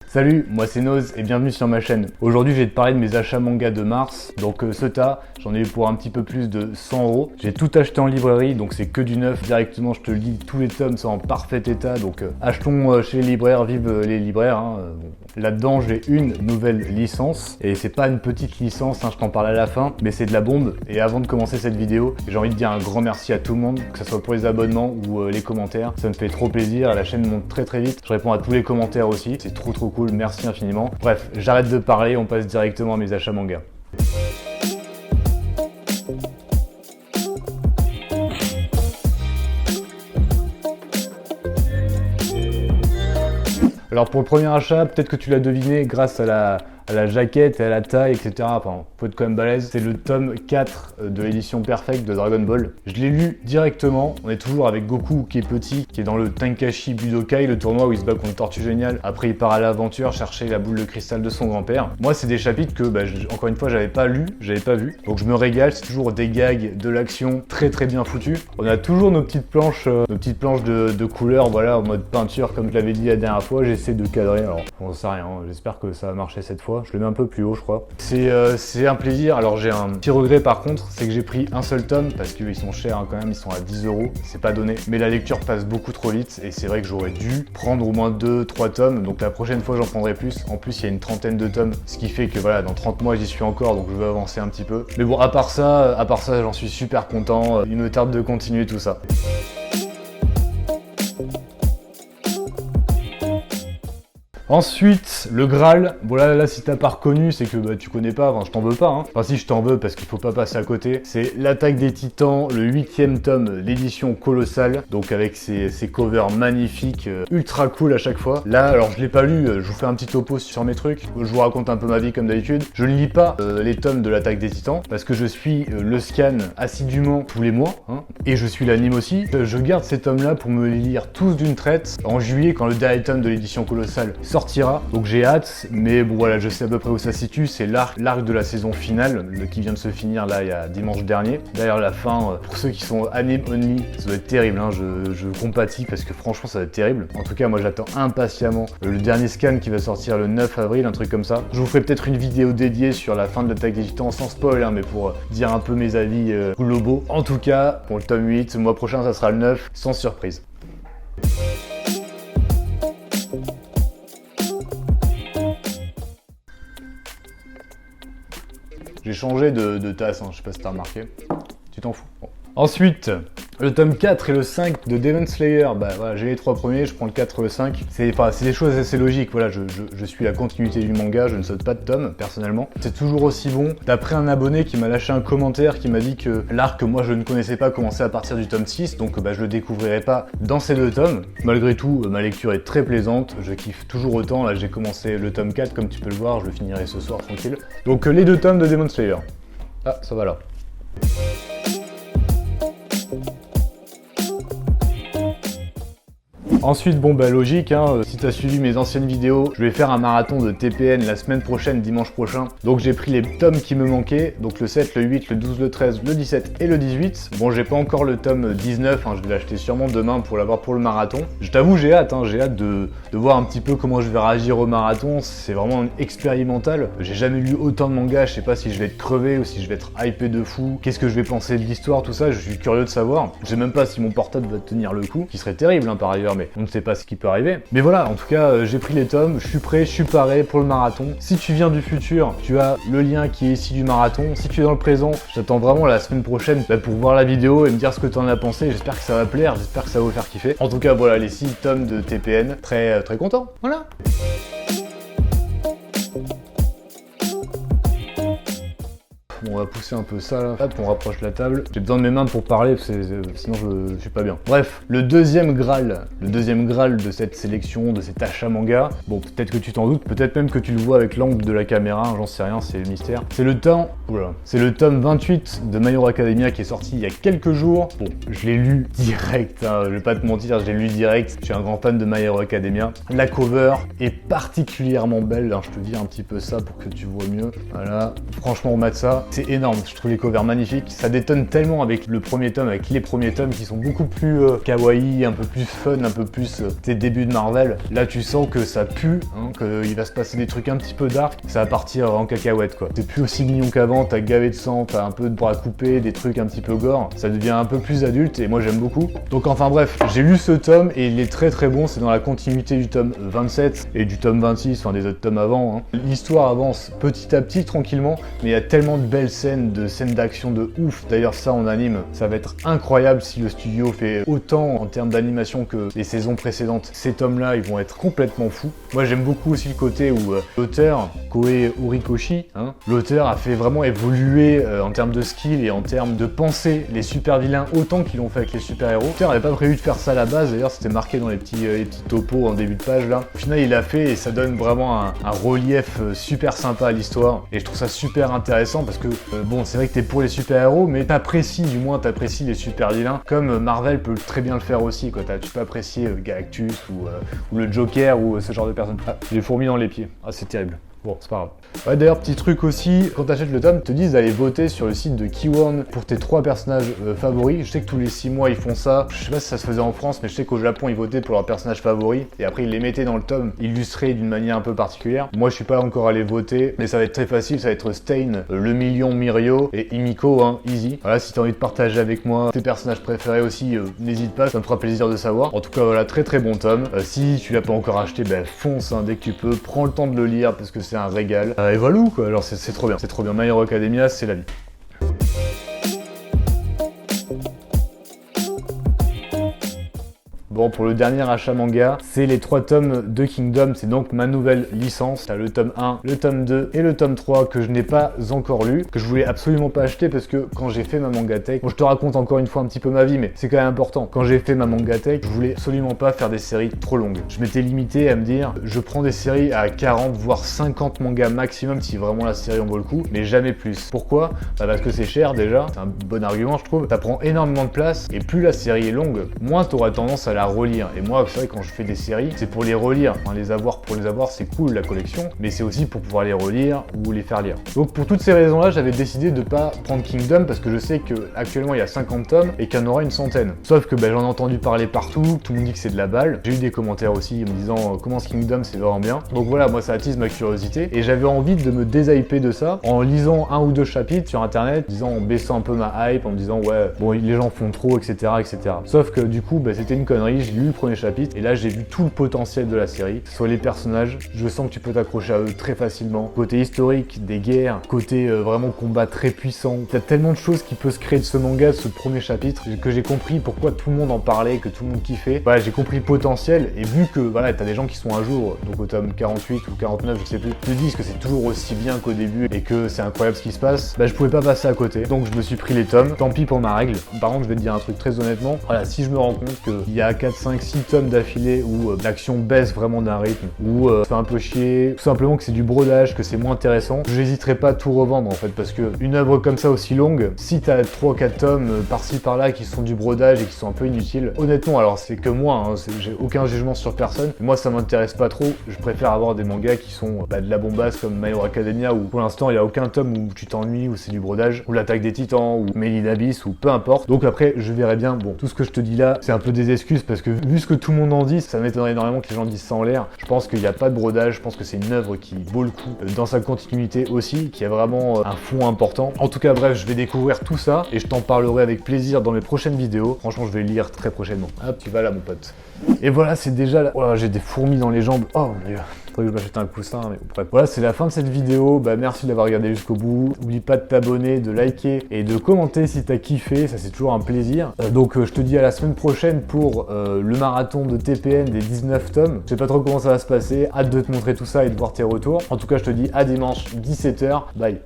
Salut, moi c'est Noz et bienvenue sur ma chaîne. Aujourd'hui je vais te parler de mes achats manga de mars. Donc ce tas, j'en ai eu pour un petit peu plus de 100 €. J'ai tout acheté en librairie, donc c'est que du neuf directement, je te le dis, tous les tomes sont en parfait état. Donc achetons chez les libraires, vive les libraires. Là-dedans j'ai une nouvelle licence et c'est pas une petite licence, je t'en parle à la fin, mais c'est de la bombe. Et avant de commencer cette vidéo, j'ai envie de dire un grand merci à tout le monde, que ce soit pour les abonnements ou les commentaires. Ça me fait trop plaisir, la chaîne monte très vite. Je réponds à tous les commentaires aussi, c'est trop cool, merci infiniment. Bref, j'arrête de parler, on passe directement à mes achats manga. Alors pour le premier achat, peut-être que tu l'as deviné grâce à la jaquette et à la taille, etc. Enfin, faut être quand même balèze. C'est le tome 4 de l'édition Perfect de Dragon Ball. Je l'ai lu directement. On est toujours avec Goku qui est petit, qui est dans le Tenkaichi Budokai, le tournoi où il se bat contre Tortue Géniale. Après, il part à l'aventure chercher la boule de cristal de son grand-père. Moi, c'est des chapitres que, encore une fois, j'avais pas lu, j'avais pas vu. Donc je me régale, c'est toujours des gags, de l'action très bien foutu. On a toujours nos petites planches de couleurs, voilà, en mode peinture, comme je l'avais dit la dernière fois. J'essaie de cadrer, alors on sait rien, j'espère que ça va marcher cette fois. Je le mets un peu plus haut, je crois. C'est un plaisir. Alors j'ai un petit regret par contre, c'est que j'ai pris un seul tome parce qu'ils sont chers quand même, ils sont à 10 €. C'est pas donné. Mais la lecture passe beaucoup trop vite et c'est vrai que j'aurais dû prendre au moins 2-3 tomes. Donc la prochaine fois j'en prendrai plus. En plus il y a une trentaine de tomes, ce qui fait que voilà, dans 30 mois j'y suis encore, donc je veux avancer un petit peu. Mais bon, à part ça j'en suis super content. Il me tarde de continuer tout ça. Ensuite, le Graal. Bon là si t'as pas reconnu, c'est que tu connais pas, enfin je t'en veux pas. Enfin si, je t'en veux parce qu'il faut pas passer à côté. C'est l'Attaque des Titans, le 8e tome, l'édition colossale. Donc avec ses covers magnifiques, ultra cool à chaque fois. Là, alors je l'ai pas lu, je vous fais un petit topo sur mes trucs. Je vous raconte un peu ma vie comme d'habitude. Je ne lis pas les tomes de l'Attaque des Titans parce que je suis le scan assidûment tous les mois. Et je suis l'anime aussi. Je garde ces tomes là pour me les lire tous d'une traite en juillet quand le dernier tome de l'édition colossale sortira, donc j'ai hâte, mais bon voilà, je sais à peu près où ça se situe, c'est l'arc de la saison finale, qui vient de se finir là il y a dimanche dernier. D'ailleurs la fin, pour ceux qui sont anime only, ça doit être terrible, je compatis parce que franchement ça va être terrible. En tout cas moi j'attends impatiemment le dernier scan qui va sortir le 9 avril, un truc comme ça. Je vous ferai peut-être une vidéo dédiée sur la fin de l'Attaque des Titans sans spoil, mais pour dire un peu mes avis globaux. En tout cas, pour le tome 8, le mois prochain ça sera le 9, sans surprise. J'ai changé de tasse, je sais pas si t'as remarqué. Tu t'en fous. Bon. Ensuite, le tome 4 et le 5 de Demon Slayer. Voilà, j'ai les 3 premiers, je prends le 4 et le 5. C'est des choses assez logiques. Voilà, je suis la continuité du manga, je ne saute pas de tome, personnellement. C'est toujours aussi bon. D'après un abonné qui m'a lâché un commentaire qui m'a dit que l'arc que moi je ne connaissais pas commençait à partir du tome 6, donc je le découvrirai pas dans ces 2 tomes. Malgré tout, ma lecture est très plaisante, je kiffe toujours autant. Là, j'ai commencé le tome 4, comme tu peux le voir, je le finirai ce soir tranquille. Donc les 2 tomes de Demon Slayer. Ah, ça va là. Ensuite, logique, si tu as suivi mes anciennes vidéos, je vais faire un marathon de TPN la semaine prochaine, dimanche prochain. Donc j'ai pris les tomes qui me manquaient, donc le 7, le 8, le 12, le 13, le 17 et le 18. Bon, j'ai pas encore le tome 19, je vais l'acheter sûrement demain pour l'avoir pour le marathon. Je t'avoue, j'ai hâte de voir un petit peu comment je vais réagir au marathon. C'est vraiment expérimental. J'ai jamais lu autant de mangas, je sais pas si je vais être crevé ou si je vais être hypé de fou. Qu'est-ce que je vais penser de l'histoire, tout ça, je suis curieux de savoir. Je sais même pas si mon portable va tenir le coup, qui serait terrible par ailleurs, mais on ne sait pas ce qui peut arriver. Mais voilà, en tout cas, j'ai pris les tomes, je suis prêt, je suis paré pour le marathon. Si tu viens du futur, tu as le lien qui est ici du marathon. Si tu es dans le présent, j'attends vraiment la semaine prochaine pour voir la vidéo et me dire ce que tu en as pensé. J'espère que ça va plaire, j'espère que ça va vous faire kiffer. En tout cas, voilà les 6 tomes de TPN. Très content. Voilà. Bon, on va pousser un peu ça là. Hop, on rapproche la table. J'ai besoin de mes mains pour parler, sinon je suis pas bien. Bref, le deuxième Graal de cette sélection, de cet achat manga. Bon, peut-être que tu t'en doutes, peut-être même que tu le vois avec l'angle de la caméra, j'en sais rien, c'est le mystère. C'est le tome 28 de My Hero Academia qui est sorti il y a quelques jours. Bon, je l'ai lu direct, je vais pas te mentir, je l'ai lu direct. Je suis un grand fan de My Hero Academia. La cover est particulièrement belle, je te dis un petit peu ça pour que tu vois mieux. Voilà, franchement, on mate ça. C'est énorme, je trouve les covers magnifiques. Ça détonne tellement avec le premier tome, avec les premiers tomes qui sont beaucoup plus kawaii, un peu plus fun, un peu plus tes débuts de Marvel. Là tu sens que ça pue, hein, qu'il va se passer des trucs un petit peu dark, ça va partir en cacahuète quoi. C'est plus aussi mignon qu'avant, t'as gavé de sang, t'as un peu de bras coupés, des trucs un petit peu gore, ça devient un peu plus adulte et moi j'aime beaucoup. Donc enfin bref, j'ai lu ce tome et il est très très bon, c'est dans la continuité du tome 27 et du tome 26, enfin des autres tomes avant. Hein. L'histoire avance petit à petit, tranquillement, mais il y a tellement de belles scènes d'action de ouf. D'ailleurs ça en anime, ça va être incroyable si le studio fait autant en termes d'animation que les saisons précédentes. Ces tomes-là, ils vont être complètement fous. Moi j'aime beaucoup aussi le côté où l'auteur, Koei Horikoshi, hein, l'auteur a fait vraiment évoluer en termes de skill et en termes de pensée les super vilains autant qu'ils l'ont fait avec les super héros. L'auteur n'avait pas prévu de faire ça à la base, d'ailleurs c'était marqué dans les petits topos en début de page là. Au final il l'a fait et ça donne vraiment un relief super sympa à l'histoire et je trouve ça super intéressant parce que bon c'est vrai que t'es pour les super héros mais t'apprécies les super vilains comme Marvel peut très bien le faire aussi quoi. Tu peux apprécier Galactus ou le Joker ou ce genre de personnes. Ah, j'ai fourmi dans les pieds, ah c'est terrible. Bon, c'est pas grave. Ouais, d'ailleurs, petit truc aussi, quand t'achètes le tome, ils te disent d'aller voter sur le site de Keyworm pour tes 3 personnages favoris. Je sais que tous les 6 mois ils font ça. Je sais pas si ça se faisait en France, mais je sais qu'au Japon ils votaient pour leurs personnages favoris et après ils les mettaient dans le tome illustré d'une manière un peu particulière. Moi je suis pas encore allé voter, mais ça va être très facile, ça va être Stain, le million Mirio et Himiko, hein, easy. Voilà, si t'as envie de partager avec moi tes personnages préférés aussi, n'hésite pas, ça me fera plaisir de savoir. En tout cas voilà, très très bon tome. Si tu l'as pas encore acheté, ben fonce hein, dès que tu peux, prends le temps de le lire parce que c'est un régal. Et voilà quoi, alors c'est trop bien, c'est trop bien. My Hero Academia, c'est la vie. Bon, pour le dernier achat manga, c'est les 3 tomes de Kingdom, c'est donc ma nouvelle licence. T'as le tome 1, le tome 2 et le tome 3 que je n'ai pas encore lu, que je voulais absolument pas acheter parce que quand j'ai fait ma mangatech, bon je te raconte encore une fois un petit peu ma vie, mais c'est quand même important. Quand j'ai fait ma mangatech, je voulais absolument pas faire des séries trop longues. Je m'étais limité à me dire, je prends des séries à 40 voire 50 mangas maximum si vraiment la série en vaut le coup, mais jamais plus. Pourquoi? Bah parce que c'est cher déjà, c'est un bon argument je trouve. Ça prend énormément de place et plus la série est longue, moins t'auras tendance à la relire. Et moi, c'est vrai, quand je fais des séries, c'est pour les relire. Enfin, les avoir pour les avoir, c'est cool la collection, mais c'est aussi pour pouvoir les relire ou les faire lire. Donc pour toutes ces raisons-là, j'avais décidé de pas prendre Kingdom parce que je sais que actuellement il y a 50 tomes et qu'il y en aura une centaine. Sauf que j'en ai entendu parler partout, tout le monde dit que c'est de la balle. J'ai eu des commentaires aussi me disant comment ce Kingdom c'est vraiment bien. Donc voilà, moi ça attise ma curiosité et j'avais envie de me déshyper de ça en lisant 1 ou 2 chapitres sur internet, en baissant un peu ma hype, en me disant ouais, bon les gens font trop, etc. etc. Sauf que du coup, c'était une connerie. J'ai lu le premier chapitre et là j'ai vu tout le potentiel de la série. Sur les personnages, je sens que tu peux t'accrocher à eux très facilement. Côté historique, des guerres, côté vraiment combat très puissant. Il y a tellement de choses qui peuvent se créer de ce manga, de ce premier chapitre, que j'ai compris pourquoi tout le monde en parlait, que tout le monde kiffait. Voilà, j'ai compris le potentiel et vu que voilà, t'as des gens qui sont à jour, donc au tome 48 ou 49, je sais plus, te disent que c'est toujours aussi bien qu'au début et que c'est incroyable ce qui se passe, je pouvais pas passer à côté. Donc je me suis pris les tomes. Tant pis pour ma règle. Par contre, je vais te dire un truc très honnêtement. Voilà, si je me rends compte qu'il y a 4, 5, 6 tomes d'affilée où l'action baisse vraiment d'un rythme, où ça fait un peu chier, tout simplement que c'est du brodage, que c'est moins intéressant, j'hésiterai pas à tout revendre en fait, parce que une œuvre comme ça aussi longue, si t'as 3-4 tomes par-ci par-là qui sont du brodage et qui sont un peu inutiles, honnêtement, alors c'est que moi, hein, j'ai aucun jugement sur personne, moi ça m'intéresse pas trop, je préfère avoir des mangas qui sont de la bombasse comme My Hero Academia où pour l'instant il y a aucun tome où tu t'ennuies, où c'est du brodage, ou l'attaque des titans, ou Made in Abyss, ou peu importe. Donc après je verrai bien, bon, tout ce que je te dis là, c'est un peu des excuses parce que vu ce que tout le monde en dit, ça m'étonnerait énormément que les gens disent ça en l'air. Je pense qu'il n'y a pas de brodage, je pense que c'est une œuvre qui vaut le coup dans sa continuité aussi, qui a vraiment un fond important. En tout cas bref, je vais découvrir tout ça et je t'en parlerai avec plaisir dans mes prochaines vidéos. Franchement je vais lire très prochainement. Hop, tu vas là mon pote. Et voilà, c'est déjà là. Oh, j'ai des fourmis dans les jambes. Oh mon dieu. Faudrait que je m'achète un coussin, mais bref. Voilà, c'est la fin de cette vidéo. Merci d'avoir regardé jusqu'au bout. N'oublie pas de t'abonner, de liker et de commenter si t'as kiffé. Ça, c'est toujours un plaisir. Donc, je te dis à la semaine prochaine pour le marathon de TPN des 19 tomes. Je sais pas trop comment ça va se passer. Hâte de te montrer tout ça et de voir tes retours. En tout cas, je te dis à dimanche 17h. Bye.